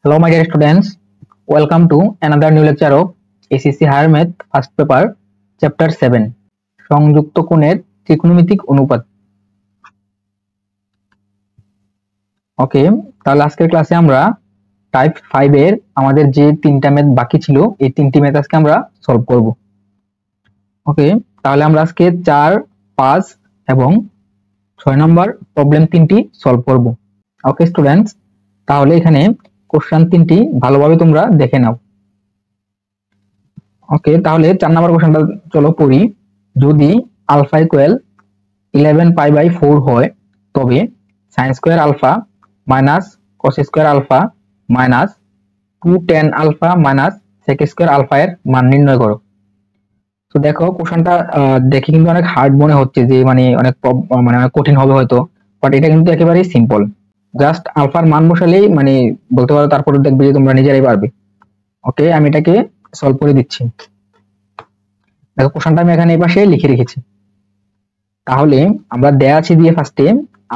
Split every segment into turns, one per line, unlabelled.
Hello, my dear students. Welcome to another new lecture of ACC Higher Math First Paper, Chapter 7. সংযুক্ত কোণের ত্রিকোণমিতিক অনুপাত। ওকে, তাহলে আজকের ক্লাসে আমরা টাইপ 5 এর আমাদের যে তিনটা ম্যাথ বাকি ছিল এই তিনটি ম্যাথ আজকে আমরা সলভ করব। ওকে, তাহলে আমরা আজকে 4, 5 এবং 6 নম্বর প্রবলেম তিনটি সলভ করব। ওকে স্টুডেন্টস, তাহলে এখানে কোশ্চেন তিনটি ভালোভাবে তোমরা দেখে নাও। ওকে, তাহলে 4 নম্বর কোশ্চেনটা চলো পড়ি। যদি আলফা ইকুয়াল 11 পাই বাই 4 হয় তবে sin square alpha minus cos square alpha minus 2 tan alpha minus sec square alpha এর মান নির্ণয় করো। তো দেখো কোশ্চেনটা দেখে কিন্তু অনেক হার্ড মনে হচ্ছে, যে অনেক কঠিন হবে হয়তো, বাট এটা কিন্তু একেবারে সিম্পল। জাস্ট আলফার মান বসালেই বলতে পারো, তারপরে দেখবে যে তোমরা নিজেরাই পারবে। ওকে, আমি এটাকে সলভ করে দিচ্ছি। দেখো কোশ্চেনটা আমি এখানে এই পাশে লিখে রেখেছি। তাহলে আমরা দেয়া আছে দিয়ে ফার্স্টে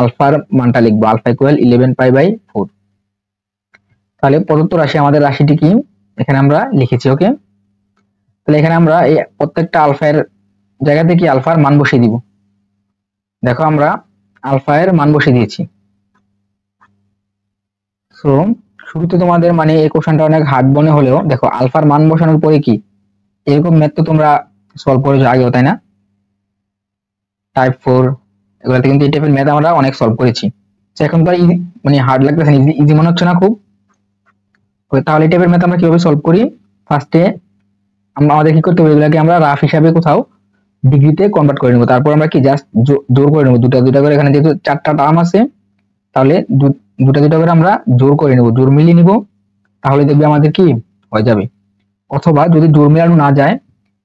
আলফার মানটা লিখবো, আলফা ইকুয়াল 11 পাই বাই 4। তাহলে প্রদত্ত রাশি, আমাদের রাশিটি কি এখানে আমরা লিখেছি। ওকে, তাহলে এখানে আমরা এই প্রত্যেকটা আলফার জায়গা থেকে আলফার মান বসিয়ে দিব। দেখো আমরা আলফা এর মান বসিয়ে দিয়েছি। সো শুরুতে তোমাদের এই কোশ্চেনটা অনেক হার্ড মনে হলেও দেখো আলফার মান বসানোর পরে কি এরকম ম্যাথ তো তোমরা সলভ করেছো আগেও, তাই না? টাইপ 4 এগুলাতে কিন্তু এই টাইপের ম্যাথ আমরা অনেক সলভ করেছি। এখন তো হার্ড লাগতেছে, ইজি মনে হচ্ছে না খুব। তাহলে এই টাইপের ম্যাথ আমরা কিভাবে সলভ করি? ফার্স্টে আমাদের কি করতে হবে, এগুলাকে আমরা রাফ হিসাবে কোথাও ডিগ্রিতে কনভার্ট করে নেব। তারপর আমরা কি জাস্ট জোর করে নেব, দুটা দুটা করে। এখানে যেহেতু 4টা টার্ম আছে তাহলে দুটা দুটা করে আমরা জোর করে নেব, জোর মিলিয়ে নিব। তাহলে দেখবে আমাদের কি হয়ে যাবে। অথবা যদি জোর মেলানো না যায়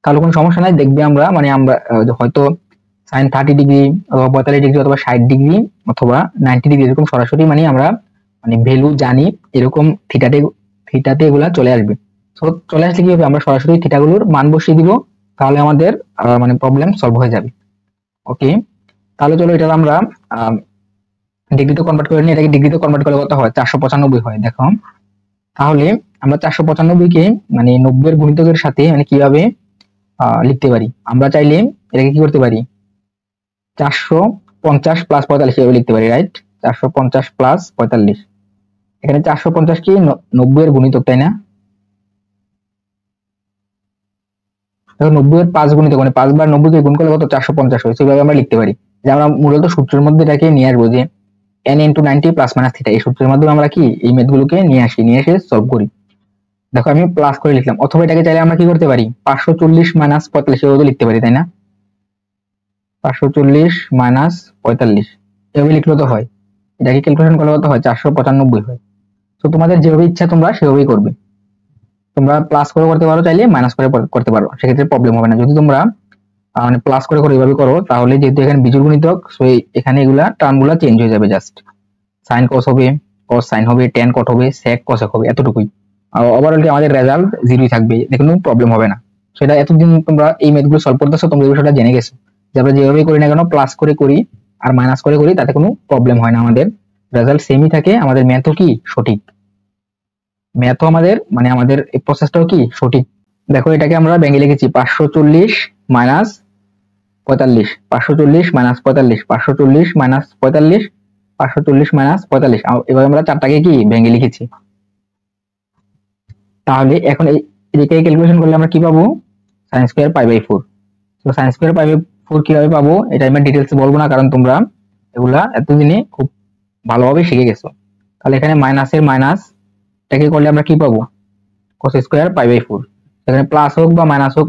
তাহলে কোনো সমস্যা নাই, দেখবে আমরা আমরা হয়তো sin 30 ডিগ্রি অথবা 45 ডিগ্রি অথবা 60 ডিগ্রি অথবা 90 ডিগ্রি এরকম সরাসরি আমরা ভ্যালু জানি, এরকম থিটাতে এগুলা চলে আসবে। তো চলে আসলে কি হবে, আমরা সরাসরি থিটাগুলোর মান বসিয়ে দিব, তাহলে আমাদের প্রবলেম সলভ হয়ে যাবে। ওকে, তাহলে চলো এটা আমরা ডিগ্রিতে কনভার্ট করে নিই। এটাকে ডিগ্রিতে কনভার্ট করলে কত হয়? 495 হয়। দেখো তাহলে আমরা 495 কে 90 এর গুণিতকের সাথে কিভাবে লিখতে পারি? আমরা চাইলে এটাকে কি করতে পারি, 450 প্লাস 45 এভাবে লিখতে পারি, রাইট? 450 প্লাস 45। এখানে 450 কি 90 এর গুণিতক, তাই না? দেখো 90 এর 5 গুণিতক 5 বার 90 কে গুণ করলে কত? 450 হয়। সেভাবে আমরা লিখতে পারি যে আমরা মূলত সূত্রের মধ্যে এটাকে নিয়ে আসবো, যে n * 90 প্লাস মাইনাস থিটা। এই সূত্রের মাধ্যমে আমরা কি এই ম্যাথগুলোকে নিয়ে এসে সলভ করি। দেখো আমি প্লাস করে লিখলাম, অথবা এটাকে চাইলে আমরা কি করতে পারি, 540 মাইনাস 45 এভাবে লিখতে পারি, তাই না? 540 মাইনাস 45 এভাবে লিখলে তো হয়। এটাকে ক্যালকুলেশন করলে কত হয়? 495 হয়। তো তোমাদের যেভাবে ইচ্ছা তোমরা সেভাবেই করবে। তোমরা প্লাস করে করতে পারো, চাইলে মাইনাস করে করতে পারো, সেক্ষেত্রে প্রবলেম হবে না। যদি তোমরা প্লাস করে এইভাবে করো, তাহলে যেহেতু এখানে বিজোড় গুণিতক, সো এখানে এগুলা টার্মগুলা চেঞ্জ হয়ে যাবে। জাস্ট sin cos হবে, cos sin হবে, tan cot হবে, sec cosec হবে, এতটুকুই। আর ওভারঅল আমাদের রেজাল্ট 0 থাকবে, কোনো প্রবলেম হবে না। সেটা এতদিন তোমরা এই ম্যাথগুলো সলভ করতেছো, তোমরা এই বিষয়টা জেনে গেছো যে আমরা যেভাবে করি না কেন, প্লাস করে করি আর মাইনাস করে করি, তাতে কোনো প্রবলেম হয় না, আমাদের রেজাল্ট সেমই থাকে। আমাদের ম্যাথও কি সঠিক, ম্যাথও আমাদের আমাদের এই প্রসেসটাও কি সঠিক। দেখো এটাকে আমরা ভেঙে লিখেছি 540 মাইনাস 45, 540 মাইনাস 45, 540 মাইনাস 45, 540 মাইনাস 45। এবার আমরা চারটাকে কি ভেঙে লিখেছি। তাহলে এখন এদিকে ক্যালকুলেশন করলে আমরা কি পাবো? sin square pi by 4। তো sin স্কয়ার পাই বাই 4 কিভাবে পাবো এটা আমি ডিটেইলস বলবো না, কারণ তোমরা এগুলা এতদিনে খুব ভালোভাবে শিখে গেছো। তাহলে এখানে মাইনাসের মাইনাস এটাকে করলে আমরা কি পাবো? cos square pi by 4। এখানে প্লাস হোক বা মাইনাস হোক,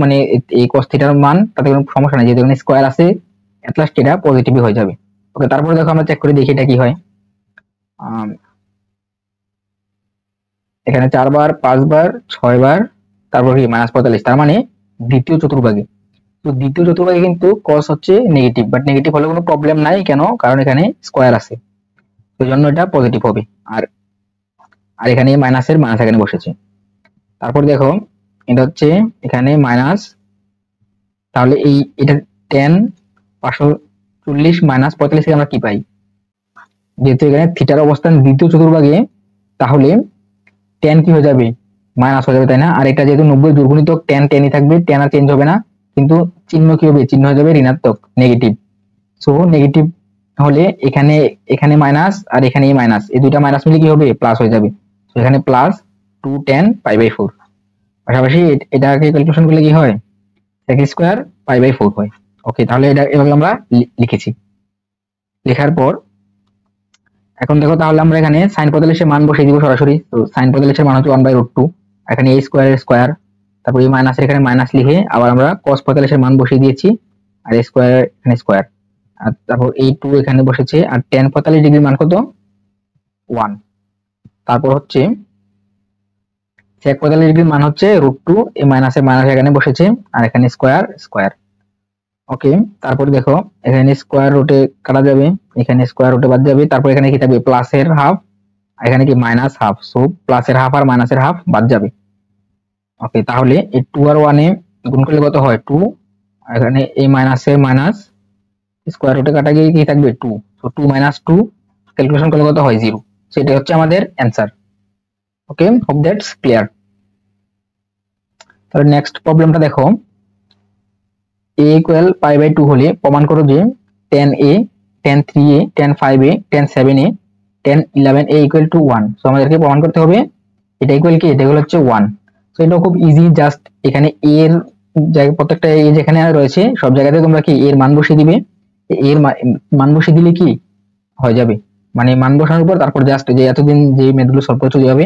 এই cos থিটার মান তাতে কোনো সমস্যা নেই, যেহেতু এখানে স্কয়ার আছে, এট লাস্ট এটা পজিটিভই হয়ে যাবে। ওকে, তারপরে দেখো আমরা চেক করে দেখি এটা কি হয়। এখানে 4 বার, 5 বার, 6 বার, তারপর কি মাইনাস 45, তার দ্বিতীয় চতুর্ভাগে। তো দ্বিতীয় চতুর্ভাগে কিন্তু cos হচ্ছে নেগেটিভ, বাট নেগেটিভ হলে কোনো প্রবলেম নাই। কেন? কারণ এখানে স্কয়ার আছে, সেই জন্য এটা পজিটিভ হবে। আর এখানে মাইনাসের মাইনাস এখানে বসেছে। তারপর দেখো এটা হচ্ছে এখানে মাইনাস, তাহলে এটা tan 540 মাইনাস 45 থেকে আমরা কি পাই? যেহেতু এখানে থিটার অবস্থান দ্বিতীয় চতুর্ভাগে, তাহলে টেন কি হয়ে যাবে, মাইনাস হয়ে যাবে, তাই না? আর এটা যেহেতু 90 দুর্গুণিতক, টেন টেনই থাকবে, টেন আর চেঞ্জ হবে না, কিন্তু চিহ্ন কি হবে, চিহ্ন হয়ে যাবে ঋণাত্মক, নেগেটিভ। সো নেগেটিভ হলে এখানে এখানে মাইনাস আর এখানে মাইনাস, এই দুইটা মাইনাস মিলে কি হবে, প্লাস হয়ে যাবে। তো এখানে প্লাস 210 π/4। পাশাপাশি এটাকে ক্যালকুলেশন করলে কি হয়, sec স্কয়ার π/4 হয়। ওকে, তাহলে এটা এভাবে আমরা লিখেছি। লেখার পর এখন দেখো, তাহলে আমরা এখানে sin 45 এর মান বসিয়ে দিব সরাসরি। তো sin 45 এর মান হচ্ছে 1/√2, এখানে a স্কয়ার এর স্কয়ার, তারপর এই মাইনাসের এখানে মাইনাস লিখে আবার আমরা cos 45 এর মান বসিয়ে দিয়েছি, আর a স্কয়ার এখানে স্কয়ার, আর তারপর এই 2 এখানে বসেছে, আর tan 45 ডিগ্রির মান কত, 1। তারপর হচ্ছে sec 45 ডিগ্রির মান হচ্ছে √2, এই মাইনাসের মাইনাস এখানে বসেছে, আর এখানে স্কয়ার স্কয়ার। ওকে, তারপর দেখো এখানে স্কয়ার রুটে কাটা যাবে, এখানে স্কয়ার রুটে বাদ যাবে, তারপর এখানে কি থাকবে, প্লাসের হাফ, এখানে কি মাইনাস হাফ, সো প্লাসের হাফ আর মাইনাসের হাফ বাদ যাবে। ওকে, তাহলে এই 2 আর 1 এ গুণ করলে কত হয়, 2, এখানে এই মাইনাসের মাইনাস, স্কয়ার রুটে কাটা গিয়ে কি থাকবে, 2, সো 2 - 2 ক্যালকুলেশন করলে কত হয়, 0। সো এটা হচ্ছে আমাদের answer. Okay, hope that's clear. তাহলে নেক্সট প্রবলেমটা দেখো, a ইকুয়াল π/2 হলে প্রমাণ করো যে tan a, tan 3a, tan 5a, tan 7a, tan 11a equal to 1। So আমাদেরকে প্রমাণ করতে হবে এটা ইকুয়াল কি, এটা হচ্ছে 1। সো এটা খুব ইজি, জাস্ট এখানে a এর জায়গায় প্রত্যেকটা a যেখানে রয়েছে সব জায়গাতে তোমরা কি এর মান বসিয়ে দিবে, এর মান বসিয়ে দিলে কি হয়ে যাবে, মানে মান বসানোর পর তারপর জাস্ট যে এতদিন যে ম্যাথগুলো সলভ করতে যাবে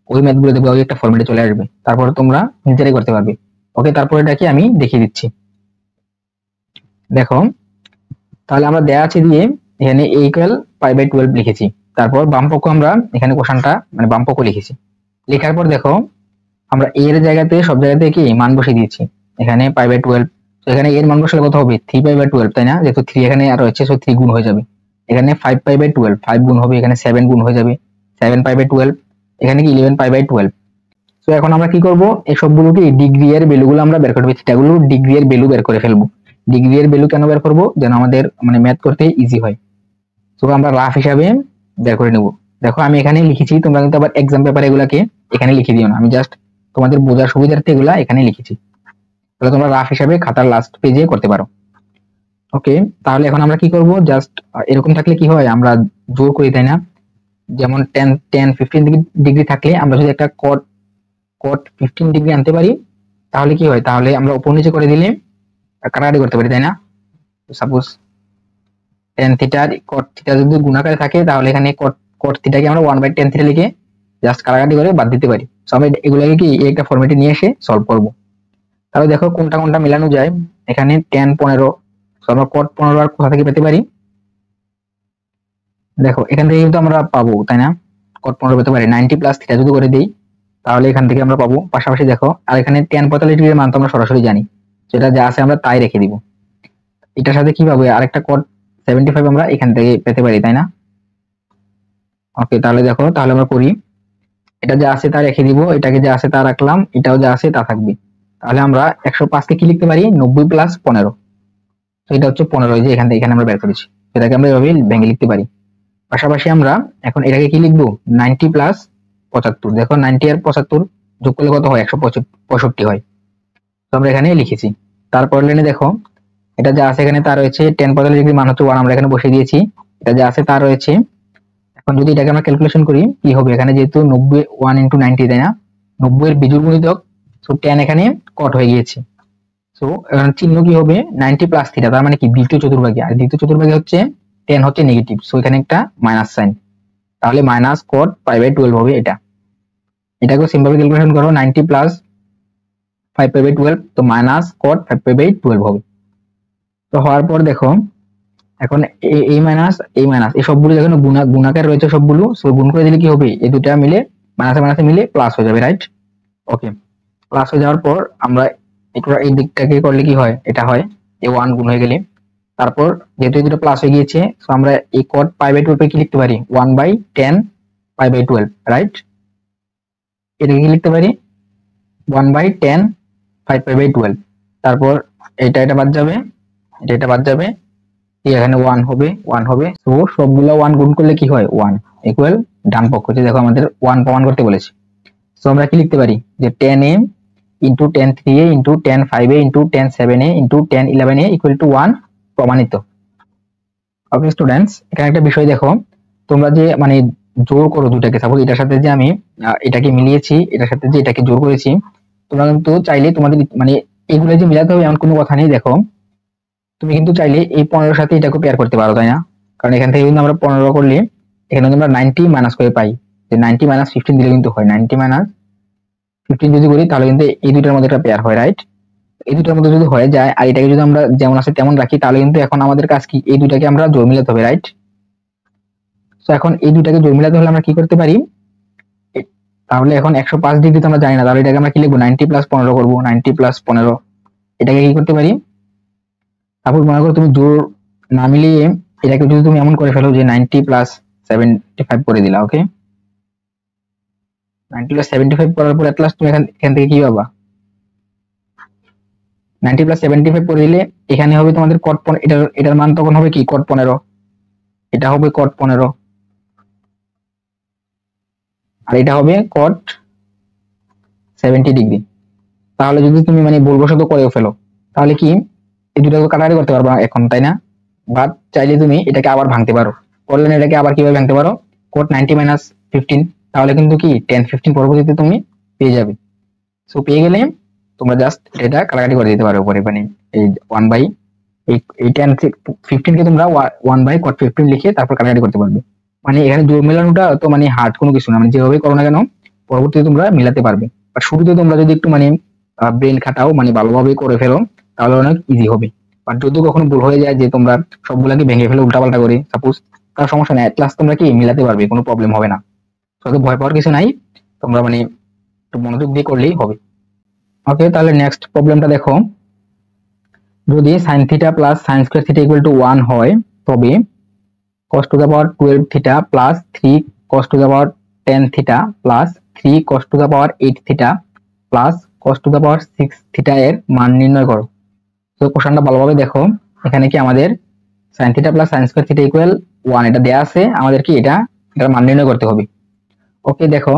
ওই ম্যাথগুলো দেখবে ওই একটা ফরম্যাটে চলে আসবে, তারপর তোমরা নিজেরাই করতে পারবে। ওকে, তারপর এটাকে আমি দেখিয়ে দিচ্ছি। দেখো, তাহলে আমরা দেয়া আছে দিয়ে এখানে a ইকুয়াল π/12 লিখেছি, তারপর বাম পক্ষ আমরা এখানে কোশ্চেনটা মানে বাম পক্ষ লিখেছি। লেখার পর দেখো আমরা a এর জায়গাতে সব জায়গাতে কি মান বসিয়ে দিয়েছি, এখানে π/12। তো এখানে এর মান বসালে কত হবে, 3π/12, তাই না? যেহেতু 3 এখানে আর রয়েছে, সো 3 গুণ হয়ে যাবে। এখানে 5π/12, 5 গুণ হবে, এখানে 7 গুণ হয়ে যাবে, 7π/12, এখানে কি 11π/12। তো এখন আমরা কি করব, এই সবগুলো কি ডিগ্রি এর ভ্যালুগুলো আমরা বের করব, থিটাগুলো ডিগ্রি এর ভ্যালু বের করে ফেলবো। ডিগ্রি এর ভ্যালু কেন বের করব, যেন আমাদের মানে ম্যাথ করতে ইজি হয়। তো আমরা রাফ হিসাবে বের করে নেব। দেখো আমি এখানে লিখেছি, তোমরা কিন্তু আবার এক্সাম পেপারে এগুলাকে এখানে লিখে দিও না, আমি জাস্ট তোমাদের বোঝার সুবিধার্থে এগুলা এখানে লিখেছি, তাহলে তোমরা রাফ হিসাবে খাতার লাস্ট পেজে করতে পারো। ওকে, তাহলে এখন আমরা কি করব, জাস্ট এরকম থাকলে কি হয়, আমরা জোর করি, তাই না? যেমন 10 15 ডিগ্রি থাকলে আমরা যদি একটা কট 15 ডিগ্রি আনতে পারি, তাহলে কি হয়, তাহলে আমরা উপর নিচে করে দিলে কাটাকাটি করতে পারি, তাই না? Suppose tan theta cot theta যদি গুণাকারে থাকে, তাহলে এখানে cot থিটাকে আমরা 1/tan থিটা লিখে জাস্ট কাটাকাটি করে বাদ দিতে পারি। সো আমরা এগুলোকে কি একটা ফরম্যাটে নিয়ে এসে সলভ করব। তাহলে দেখো কোনটা কোনটা মেলানো যায়। এখানে tan 15, সো আমরা cot 15 আর কোথা থেকে পেতে পারি, দেখো এখান থেকে কিন্তু আমরা পাবো, তাই না? cot 15 পেতে পারি, 90 প্লাস থিটা যদি করে দেই তাহলে এখান থেকে আমরা পাবো। পাশাপাশি দেখো আর এখানে tan 45 ডিগ্রির মান তো আমরা সরাসরি জানি, যেটা যা আছে আমরা তাই রেখে দিব। এটার সাথে কি পাবো, আরেকটা cot 75 আমরা এখান থেকে পেতে পারি, তাই না? ওকে, তাহলে দেখো, তাহলে আমরা করি, এটা যা আছে তা রেখে দিব, এটাকে যা আছে তা রাখলাম, এটাও যা আছে তা থাকবে। তাহলে আমরা 105 কে কি লিখতে পারি, 90 প্লাস 15। তো এটা হচ্ছে 15, যে এখান থেকে এখানে আমরা বের করেছি, এটাকে আমরা এভাবে ভেঙে লিখতে পারি। পাশাপাশি আমরা এখন এটাকে কি লিখবো, 90 প্লাস 75। দেখো 90 আর 75 যোগ করলে কত হয়, 165 হয়। তো আমরা এখানে লিখেছি। তারপর লাইনে দেখো এটা যা আছে এখানে তা রয়েছে, tan 45 ডিগ্রি মান হচ্ছে 1, আমরা এখানে বসিয়ে দিয়েছি, এটা যা আছে তা রয়েছে। এখন যদি এটাকে আমরা ক্যালকুলেশন করি কি হবে, এখানে যেহেতু 90 1 × 90, তাই না? 90 এর বিজোড় গুণিতক, সো tan এখানে কট হয়ে গিয়েছে। সো এখন চিহ্ন কি হবে, 90 প্লাস থিটা, তার মানে কি দ্বিতীয় চতুর্ভাগে, আর দ্বিতীয় চতুর্ভাগে হচ্ছে tan হচ্ছে নেগেটিভ, সো এখানে একটা মাইনাস সাইন, তাহলে মাইনাস cot π/12 হবে। এটাকেও সিম্পল ক্যালকুলেশন করো, 90 প্লাস 5π/12, তো মাইনাস cot 5π/12 হবে। তো হওয়ার পর দেখো এখন এই মাইনাস এই সবগুলো যখন গুণাকার রয়েছে সবগুলো, সো গুণ করে দিলে কি হবে, এই দুটো মিলে মাইনাসে মাইনাসে মিলে প্লাস হয়ে যাবে, রাইট? ওকে, প্লাস হয়ে যাওয়ার পর আমরা এই দিকটাকে করলে কি হয়, এটা হয় এই 1 গুণ হয়ে গেলে, তারপর যেহেতু এই দুটো প্লাস হয়ে গিয়েছে, সো আমরা এই cot π/12 কি লিখতে পারি, 1/tan π/12, রাইট? এটাকে কি লিখতে পারি, 1/tan 5π/12। তারপর এটা বাদ যাবে, এটা বাদ যাবে, এখানে 1 হবে। তো সবগুলা 1 গুণ করলে কি হয়, 1 ইকুয়াল ডান পক্ষ, যে দেখো আমাদের 1 প্রমাণ করতে বলেছে। সো আমরা কি লিখতে পারি যে 10a into 10 3a into 10 5a into 10 7a into 10 11a equal to 1 প্রমাণিত। ওকে স্টুডেন্টস, এখানে একটা বিষয় দেখো, তোমরা যে মানে জোর করো দুটাকে, সাপোজ এটার সাথে যে আমি এটাকে মিলিয়েছি, এটার সাথে যে এটাকে জোর করেছি, তোমরা কিন্তু চাইলে তোমাদের মানে এগুলো যে মিলাতে হবে এমন কোনো কথা নেই। দেখো তুমি কিন্তু চাইলে এই 15 সাথে এটাকে পেয়ার করতে পারো, তাই না? কারণ এখান থেকে কিন্তু আমরা 15 করলে এখানে আমরা 90 মাইনাস করে পাই, যে 90 মাইনাস 15 দিলে কিন্তু হয় 90 মাইনাস 15 যদি করি তাহলে কিন্তু এই দুটার মধ্যে একটা পেয়ার হয়, রাইট? এই দুটার মধ্যে যদি হয়ে যায় আর এটাকে যদি আমরা যেমন আছে তেমন রাখি তাহলে কিন্তু এখন আমাদের কাজ কি, এই দুটাকে আমরা জোর মিলাতে হবে, রাইট? তো এখন এই দুটাকে জোর মিলাতে হলে আমরা কি করতে পারি, তাহলে এখন 105 ডিগ্রি তো আমরা জানি না, তাহলে এটাকে আমরা কি লিখবো 90 প্লাস 15 করবো, 90 প্লাস 15 এটাকে কি করতে পারি, তারপর মনে করো তুমি জোর না মিলিয়ে এটাকে যদি তুমি এমন করে ফেলো যে 90 প্লাস 75 করে দিলা, ওকে 90 প্লাস 75 করার পর এট লাস্ট তুমি এখান থেকে কি পাবা, 90 প্লাস 75 করে দিলে এখানে হবে তোমাদের কট 15, এটার মান তখন হবে কি কট 15, এটা হবে কট 15 আর এটা হবে কট 70 ডিগ্রি। তাহলে যদি তুমি মানে ভুলবশত করেও ফেলো তাহলে কি এই দুটাকে কাটাকাটি করতে পারবা এখন, তাই না? বাট চাইলে তুমি এটাকে আবার ভাঙতে পারো, করলে এটাকে আবার কিভাবে ভাঙতে পারো, কোট 90 মাইনাস 15, তাহলে কিন্তু কি 10 15 পরবর্তীতে তুমি পেয়ে যাবে। সো পেয়ে গেলে তোমরা জাস্ট এটা কাটাকাটি করে দিতে পারো উপরে, মানে এই 1 বাই এই 10 15 কে তোমরা 1 বাই কোট 15 লিখে তারপর কাটাকাটি করতে পারবে। মানে এখানে জোর মেলানোটা তো মানে হার্ড কোনো কিছু না, মানে যেভাবে করো না কেন পরবর্তীতে তোমরা মিলাতে পারবে। বাট শুরুতে তোমরা যদি একটু মানে ব্রেন খাটাও, মানে ভালোভাবে করে ফেলো তাহলে অনেক ইজি হবে। বাট যদি কখনো ভুল হয়ে যায় যে তোমরা সবগুলাকে ভেঙে ফেলে উল্টাপাল্টা করে সাপোজ, তার সমস্যা নেই, ক্লাস তোমরা কি মিলাতে পারবে, কোনো প্রবলেম হবে না। তো ভয় পাওয়ার কিছু নাই, তোমরা মানে একটু মনোযোগ দিয়ে করলেই হবে। ওকে, তাহলে নেক্সট প্রবলেমটা দেখো, যদি sin theta plus sin square theta equal to 1 হয় তবে cos to the power 12 theta plus 3 cos to the power 10 theta plus 3 cos to the power 8 theta plus cos to the power 6 theta এর মান নির্ণয় করো। তো কোশ্চেনটা ভালোভাবে দেখো, এখানে কি আমাদের sin theta plus sin square theta equal 1 এটা দেয়া আছে, আমাদের কি এটার মান নির্ণয় করতে হবে। ওকে দেখো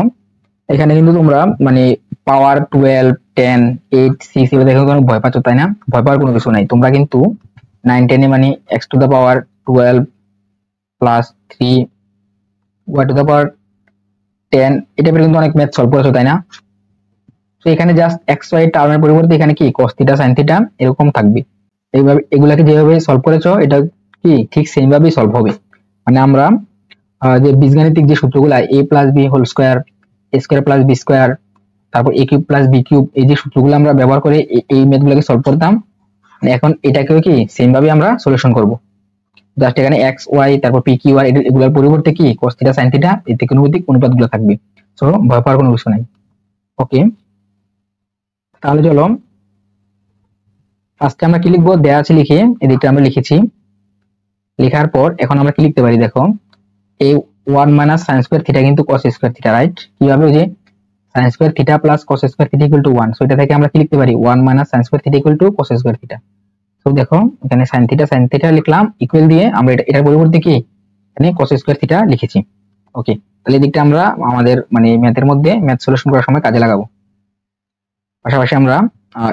এখানে কিন্তু তোমরা মানে পাওয়ার 12 10 8 6 এগুলো দেখো কোনো ভয় পাচ্ছ, তাই না? ভয় পাওয়ার কোনো কিছু নাই, তোমরা কিন্তু 9 10 এ মানে x to the power 12 plus 3 y to the power 10 এটা কিন্তু অনেক ম্যাথ সলভ করেছো, তাই না? তো এখানে জাস্ট x y টার্মের পরিবর্তে এখানে কি cos থিটা sin থিটা এরকম থাকবে। এইভাবে এগুলাকে যেভাবে সলভ করেছো এটা কি ঠিক সেম ভাবেই সলভ হবে। মানে আমরা যে বীজগাণিতিক যে সূত্রগুলো a plus b whole square a square plus b square তারপর a cube plus b cube, এই যে সূত্রগুলো আমরা ব্যবহার করে এই ম্যাথগুলোকে সলভ করতাম, এখন এটাকেও কি সেম ভাবে আমরা সলিউশন করব। জাস্ট এখানে x y তারপর p q r এগুলোর পরিবর্তে কি cos থিটা sin থিটা এই ত্রিকোণমিতিক অনুপাতগুলো থাকবে। সো ভয় পাওয়ার কোনো কিছু নাই। ওকে তাহলে চলো ফার্স্টে আমরা কি লিখবো, দেয়া আছে লিখে এদিকটা আমরা লিখেছি, লেখার পর এখন আমরা কি লিখতে পারি দেখো, এই 1 মাইনাস sin স্কয়ার থিটা কিন্তু cos স্কয়ার থিটা, রাইট? কিভাবে, ওই যে sin square theta plus cos square theta equal to 1, so এটা থেকে আমরা কি লিখতে পারি 1 minus sin square theta equal two cos square theta. তো দেখো এখানে sin থিটা লিখলাম ইকুয়াল দিয়ে আমরা এটার পরিবর্তে কি এখানে cos স্কয়ার থিটা লিখেছি। ওকে তাহলে এই দিকটা আমরা আমাদের মানে ম্যাথের মধ্যে ম্যাথ সলিউশন করার সময় কাজে লাগাবো। পাশাপাশি আমরা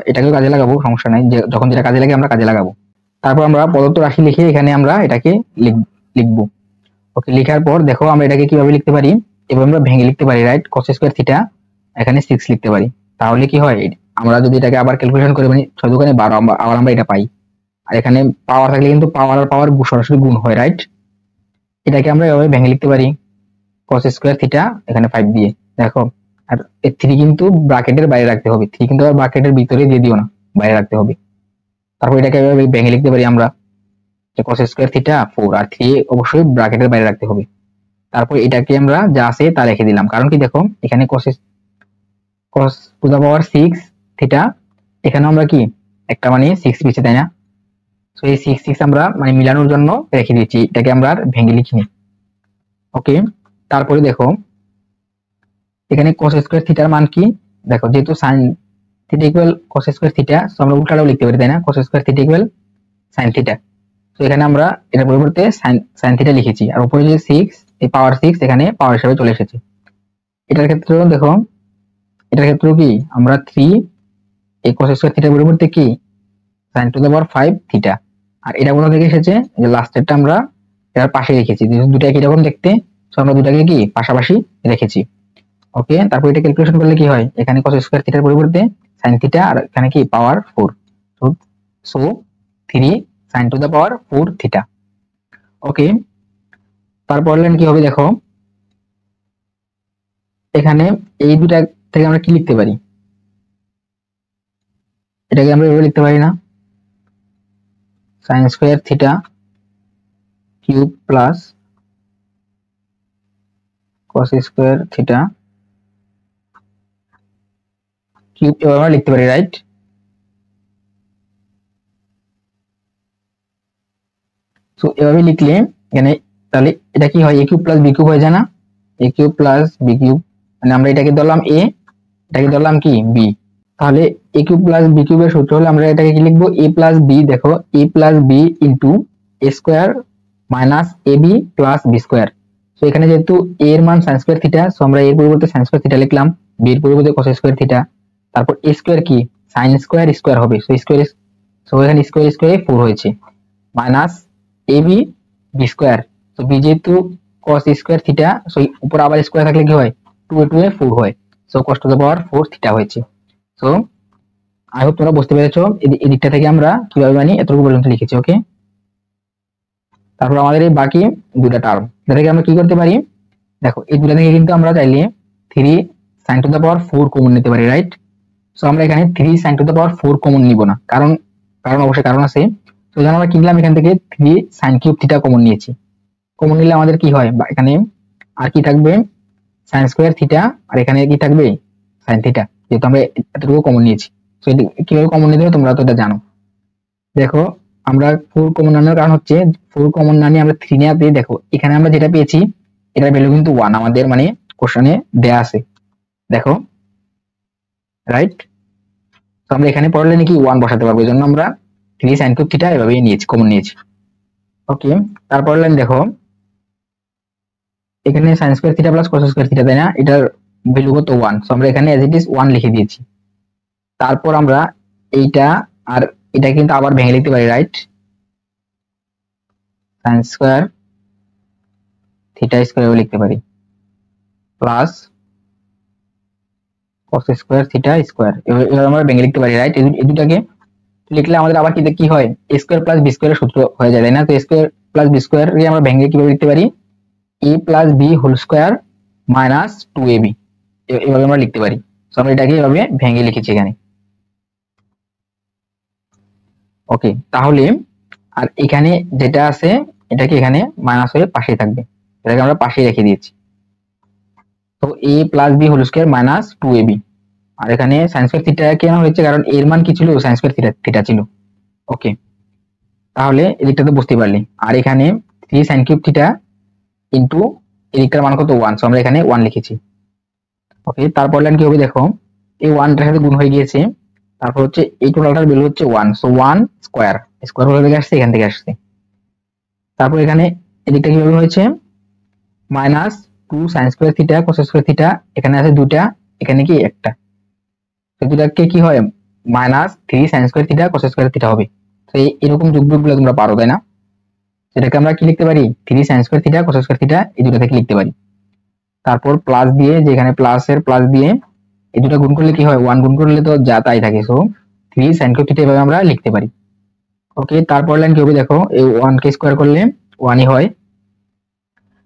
এটাকেও কাজে লাগাবো, সমস্যা নাই, যে যখন যেটা কাজে লাগে আমরা কাজে লাগাবো। তারপর আমরা প্রদত্ত রাশি লিখে এখানে আমরা এটাকে লিখবো। ওকে লেখার পর দেখো আমরা এটাকে কিভাবে লিখতে পারি, এভাবে আমরা ভেঙে লিখতে পারি, রাইট? cos স্কয়ার থিটা এখানে 6 লিখতে পারি, তাহলে কি হয় আমরা যদি এটাকে আবার ক্যালকুলেশন করি মানে 6 দুগুণে 12 আবার আমরা এটা পাই। আর এখানে পাওয়ার থাকলে কিন্তু পাওয়ার আর পাওয়ার সরাসরি গুণ হয়, রাইট? এটাকে আমরা এভাবে ভেঙে লিখতে পারি cos স্কয়ার থিটা এখানে 5 দিয়ে, দেখো আর এই 3 কিন্তু ব্র্যাকেটের বাইরে রাখতে হবে, 3 কিন্তু আবার ব্র্যাকেটের ভিতরে দিয়ে দিও না, বাইরে রাখতে হবে। তারপর এটাকে এভাবে ভেঙে লিখতে পারি আমরা যে cos স্কয়ার থিটা 4 আর 3 অবশ্যই ব্র্যাকেটের বাইরে রাখতে হবে। তারপর এটাকে আমরা যা আছে তা রেখে দিলাম, কারণ কি দেখো এখানে cos to the power 6 theta, এখানে আমরা কি একটা মানে 6 পেয়েছি, তাই না? সো এই 6 আমরা মানে মিলানোর জন্য রেখে দিয়েছি, এটাকে আমরা আর ভেঙে লিখিনি। ওকে তারপরে দেখো এখানে cos স্কয়ার থিটার মান কি, দেখো যেহেতু sin theta equal cos square theta, so আমরা উল্টাটাও লিখতে পারি, তাই না? cos square theta equal sin theta. তো এখানে আমরা এটার পরিবর্তে sin থিটা লিখেছি, আর উপরে যে 6 এই পাওয়ার 6 এখানে পাওয়ার হিসেবে চলে এসেছে। এটার ক্ষেত্রেও দেখো এটার ক্ষেত্রে কি আমরা 3 এই cos স্কয়ার থিটার পরিবর্তে কি sin to the power 5 theta, আর এটা কোথা থেকে এসেছে, যে লাস্টেরটা আমরা এর পাশে রেখেছি, দুটো একই রকম দেখতে, সো আমরা দুটাকে কি পাশাপাশি রেখেছি। ওকে, তারপর এটা ক্যালকুলেশন করলে কি হয়, এখানে cos স্কয়ার থিটার পরিবর্তে sin থিটা, আর এখানে কি power 4, so 3 sin to the power 4 theta. Okay, তারপর লাইন কি হবে দেখো, এখানে এই দুটা থেকে আমরা কি লিখতে পারি, এটাকে আমরা এভাবে লিখতে পারি না, sin square theta cube plus cos square theta cube, এভাবে আমরা লিখতে পারি, রাইট? সো এভাবে লিখলে এখানে তাহলে এটা কি হয়, a cube plus b cube হয়ে যায় না, a cube plus b cube, মানে আমরা এটাকে ধরলাম a, এটাকে ধরলাম কি b, তাহলে a কিউব প্লাস b কিউবের সূত্র হলে আমরা এটাকে কি লিখবো, a প্লাস b, দেখো a plus b into a square minus ab plus b square. So এখানে যেহেতু a এর মান sin স্কয়ার থিটা, সো আমরা এর পরিবর্তে sin স্কয়ার থিটা লিখলাম, b এর পরিবর্তে cos স্কয়ার থিটা, তারপর a স্কয়ার কি sin স্কয়ার স্কয়ার হবে, সো স্কয়ার, সো এখানে স্কয়ার স্কয়ারে 4 হয়েছে, মাইনাস ab b স্কয়ার, তো b যেহেতু cos স্কয়ার থিটা, সো উপর আবার স্কয়ার থাকলে কি হয়, 2 এ 4 হয়, so cos two the power 4 theta হয়েছে। সো আই হোপ তোমরা বুঝতে পেরেছো এই দিকটা থেকে আমরা কিভাবে মানে এতটুকু পর্যন্ত লিখেছি। ওকে, তারপর আমাদের এই বাকি দুটো টার্ম, এটা থেকে আমরা কি করতে পারি, দেখো এই দুটো থেকে কিন্তু আমরা চাইলে 3 sin to the power 4 common নিতে পারি, রাইট? সো আমরা এখানে 3 sin to the power 4 common নিব না, কারণ অবশ্যই কারণ আছে। তো যখন আমরা কিনলাম এখান থেকে 3 sin কিউব থিটা কমন নিয়েছি, কমন নিলে আমাদের কি হয়, এখানে আর কি থাকবে, sin স্কয়ার থিটা, আর এখানে কি থাকবে sin থিটা, যেহেতু আমরা এতটুকু কমন নিয়েছি। সো কিভাবে কমন নিতে হবে তোমরা তো এটা জানো। দেখো আমরা 4 কমন নেওয়ার কারণ হচ্ছে 4 কমন না নিয়ে আমরা 3 নেওয়াতে, দেখো এখানে আমরা যেটা পেয়েছি এটার ভ্যালু কিন্তু 1 আমাদের মানে কোশ্চেনে দেয়া আছে, দেখো, রাইট? তো আমরা এখানে পড়লে নাকি 1 বসাতে পারবো, এজন্য আমরা 3 sin কিউব থিটা এভাবে নিয়েছি, কমন নিয়েছি। ওকে, তারপর লাইন দেখো, এখানে sin square theta plus cos square theta, তাই না? এটার ভ্যালু কত 1, সো আমরা এখানে as it is 1 লিখে দিয়েছি। তারপর আমরা এইটা আর এটা কিন্তু আবার ভেঙে লিখতে পারি, right? sin square theta square লিখতে পারি plus cos square theta square, এভাবে আমরা ভেঙে লিখতে পারি, রাইট? এই দুটাকে লিখলে আমাদের আবার কি হয়, a স্কয়ার প্লাস b স্কয়ারের সূত্র হয়ে যায়, তাই না? তো a square plus b square এর আমরা ভেঙে কিভাবে লিখতে পারি, a plus b whole square minus 2ab, এভাবে আমরা লিখতে পারি। সো আমরা এটাকে এভাবে ভেঙে লিখেছি এখানে। ওকে, তাহলে আর এখানে যেটা আছে এটাকে এখানে মাইনাস হয়ে পাশে থাকবে, এটাকে আমরা পাশে রেখে দিয়েছি। তো a plus b whole square minus 2ab, আর এখানে sin স্কয়ার থিটা কেন হয়েছে, কারণ এর মান কি ছিল, sin স্কয়ার থিটা ছিল। ওকে, তাহলে এদিকটা তো বুঝতে পারলি, আর এখানে 3 sin কিউব থিটা ইনটু এদিকটার মান কত 1, সো আমরা এখানে 1 লিখেছি। ওকে, তারপর লাইন কি হবে দেখো, এই 1টার সাথে গুণ হয়ে গিয়েছে, তারপর হচ্ছে এই টোটালটার ভ্যালু হচ্ছে 1, সো 1 স্কয়ার, স্কয়ার হয়ে থেকে আসছে, এখান থেকে আসছে। তারপর এখানে এদিকটা কিভাবে হয়েছে, minus 2 sin square theta cos square theta, এখানে আছে দুটা, এখানে কি একটা, তো দুটাকে কি হয় minus 3 sin square theta cos square theta হবে। তো এরকম যোগবিয়োগগুলো তোমরা পারো, তাই না? সেটাকে আমরা কি লিখতে পারি, 3 sin square theta cos square theta, এই দুটো থেকে লিখতে পারি। তারপর প্লাস দিয়ে, যেখানে প্লাস এর প্লাস দিয়ে এই দুটো গুণ করলে কি হয়, 1 গুণ করলে তো যা তাই থাকে, সো 3 sin কিউব থিটা এভাবে আমরা লিখতে পারি। ওকে, তারপর লাইন কি হবে দেখো, এই 1 কে স্কয়ার করলে 1 ই হয়,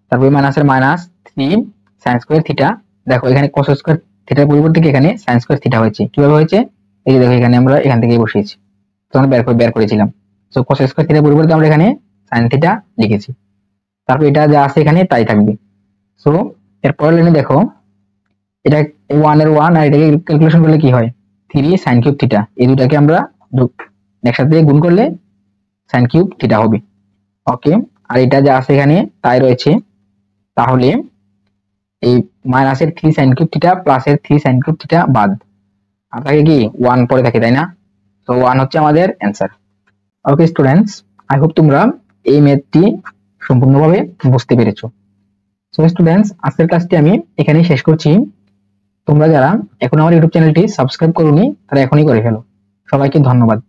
তারপর মাইনাসের মাইনাস 3 sin স্কয়ার থিটা, দেখো এখানে cos স্কয়ার থিটার পরিবর্তে কি এখানে sin স্কয়ার থিটা হয়েছে, কিভাবে হয়েছে, এই যে দেখো এখানে আমরা এখান থেকে বসিয়েছি, তো আমরা বের করেছিলাম, সো cos স্কয়ার থিটার পরিবর্তে আমরা এখানে sin থিটা লিখেছি। তারপর এটা যা আছে এখানে তাই থাকবে। সো এরপর লাইনে দেখো, এটা 1 এর 1 আর এটাকে ক্যালকুলেশন করলে কি হয়, 3 sin কিউব থিটা, এই দুটাকে আমরা একসাথে গুণ করলে sin কিউব থিটা হবে। ওকে, আর এটা যা আছে এখানে তাই রয়েছে, তাহলে এই মাইনাসের 3 sin কিউব থিটা প্লাসের 3 sin কিউব থিটা বাদ, আর থাকে কি 1 পরে থাকে, তাই না? তো 1 হচ্ছে আমাদের answer. Okay students, I hope তোমরা এই ম্যাথটি সম্পূর্ণভাবে বুঝতে পেরেছো। সো স্টুডেন্টস, আজকের ক্লাসটি আমি এখানেই শেষ করছি। তো তোমরা যারা এখন আমার ইউটিউব চ্যানেলটি সাবস্ক্রাইব করোনি তারা এখনই করে ফেলো। সবাইকে ধন্যবাদ।